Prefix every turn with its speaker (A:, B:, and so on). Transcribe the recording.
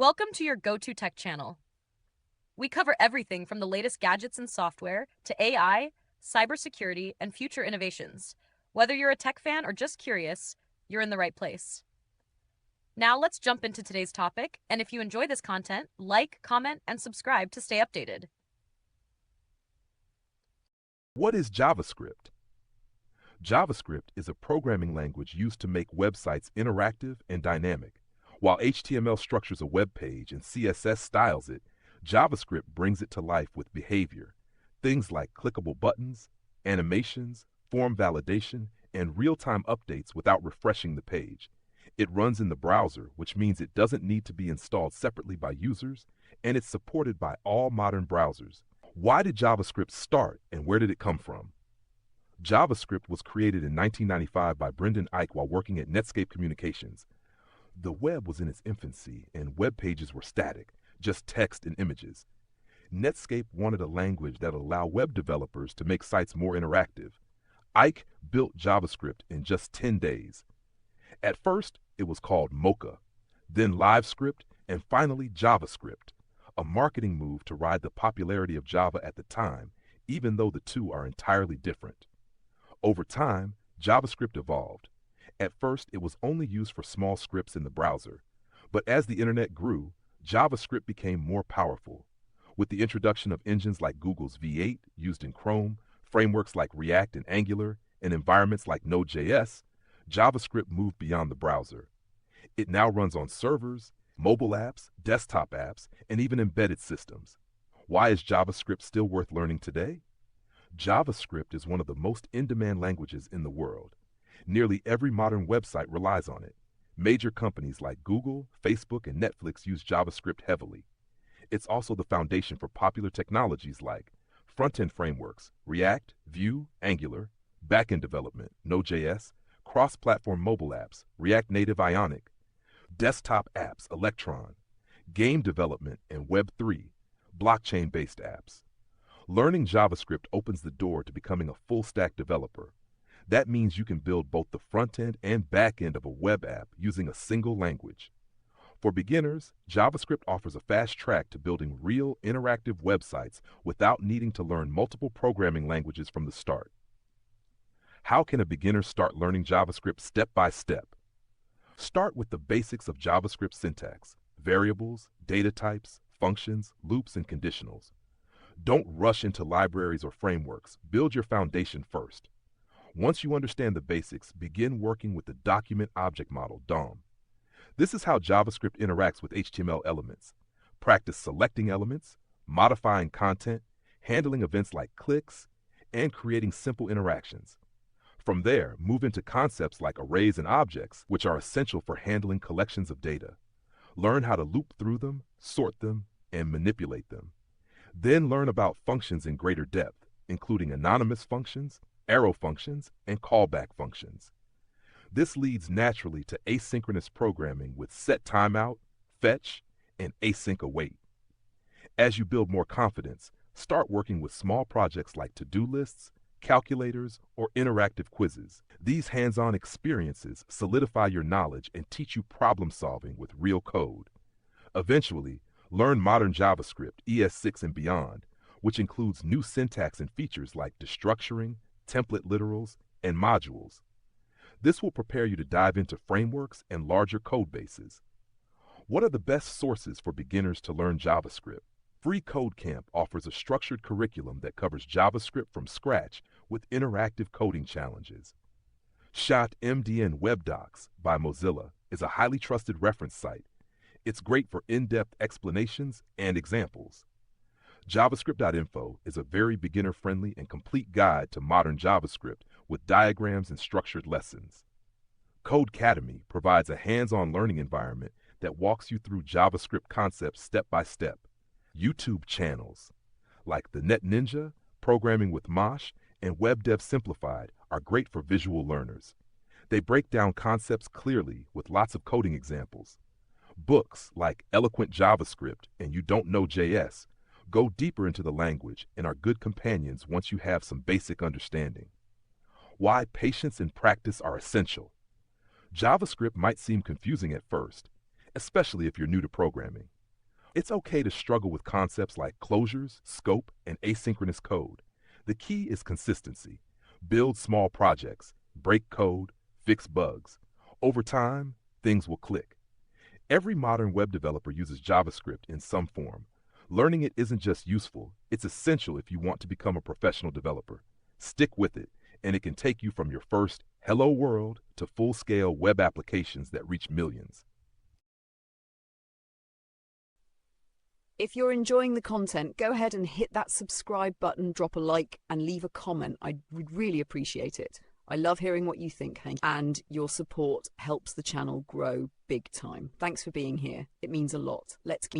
A: Welcome to your go-to tech channel. We cover everything from the latest gadgets and software to AI, cybersecurity, and future innovations. Whether you're a tech fan or just curious, you're in the right place. Now let's jump into today's topic, and if you enjoy this content, like, comment, and subscribe to stay updated.
B: What is JavaScript? JavaScript is a programming language used to make websites interactive and dynamic. While HTML structures a web page and CSS styles it, JavaScript brings it to life with behavior. Things like clickable buttons, animations, form validation, and real-time updates without refreshing the page. It runs in the browser, which means it doesn't need to be installed separately by users, and it's supported by all modern browsers. Why did JavaScript start, and where did it come from? JavaScript was created in 1995 by Brendan Eich while working at Netscape Communications. The web was in its infancy, and web pages were static, just text and images. Netscape wanted a language that would allow web developers to make sites more interactive. Eich built JavaScript in just 10 days. At first, it was called Mocha, then LiveScript, and finally JavaScript, a marketing move to ride the popularity of Java at the time, even though the two are entirely different. Over time, JavaScript evolved. At first, it was only used for small scripts in the browser, but as the internet grew, JavaScript became more powerful. With the introduction of engines like Google's V8 used in Chrome, frameworks like React and Angular, and environments like Node.js, JavaScript moved beyond the browser. It now runs on servers, mobile apps, desktop apps, and even embedded systems. Why is JavaScript still worth learning today? JavaScript is one of the most in-demand languages in the world. Nearly every modern website relies on it. Major companies like Google, Facebook, and Netflix use JavaScript heavily. It's also the foundation for popular technologies like front-end frameworks, React, Vue, Angular, back-end development, Node.js, cross-platform mobile apps, React Native Ionic, desktop apps, Electron, game development, and Web3, blockchain-based apps. Learning JavaScript opens the door to becoming a full-stack developer. That means you can build both the front end and back end of a web app using a single language. For beginners, JavaScript offers a fast track to building real interactive websites without needing to learn multiple programming languages from the start. How can a beginner start learning JavaScript step by step? Start with the basics of JavaScript syntax: variables, data types, functions, loops, and conditionals. Don't rush into libraries or frameworks. Build your foundation first. Once you understand the basics, begin working with the document object model, DOM. This is how JavaScript interacts with HTML elements. Practice selecting elements, modifying content, handling events like clicks, and creating simple interactions. From there, move into concepts like arrays and objects, which are essential for handling collections of data. Learn how to loop through them, sort them, and manipulate them. Then learn about functions in greater depth, including anonymous functions, arrow functions, and callback functions. This leads naturally to asynchronous programming with set timeout, fetch, and async await. As you build more confidence, start working with small projects like to-do lists, calculators, or interactive quizzes. These hands-on experiences solidify your knowledge and teach you problem-solving with real code. Eventually, learn modern JavaScript, ES6 and beyond, which includes new syntax and features like destructuring, template literals, and modules. This will prepare you to dive into frameworks and larger code bases. What are the best sources for beginners to learn JavaScript? Free Code Camp offers a structured curriculum that covers JavaScript from scratch with interactive coding challenges. Shot MDN Web Docs by Mozilla is a highly trusted reference site. It's great for in-depth explanations and examples. JavaScript.info is a very beginner-friendly and complete guide to modern JavaScript with diagrams and structured lessons. Codecademy provides a hands-on learning environment that walks you through JavaScript concepts step by step. YouTube channels like the Net Ninja, Programming with Mosh, and Web Dev Simplified are great for visual learners. They break down concepts clearly with lots of coding examples. Books like Eloquent JavaScript and You Don't Know JS go deeper into the language and are good companions once you have some basic understanding. Why patience and practice are essential. JavaScript might seem confusing at first. especially if you're new to programming. It's okay to struggle with concepts like closures, scope, and asynchronous code. The key is consistency. Build small projects, break code, fix bugs. Over time, things will click. Every modern web developer uses JavaScript in some form. Learning it isn't just useful, it's essential if you want to become a professional developer. Stick with it, and it can take you from your first hello world to full-scale web applications that reach millions.
C: If you're enjoying the content, go ahead and hit that subscribe button, drop a like, and leave a comment. I would really appreciate it. I love hearing what you think, Hank, and your support helps the channel grow big time. Thanks for being here. It means a lot. Let's keep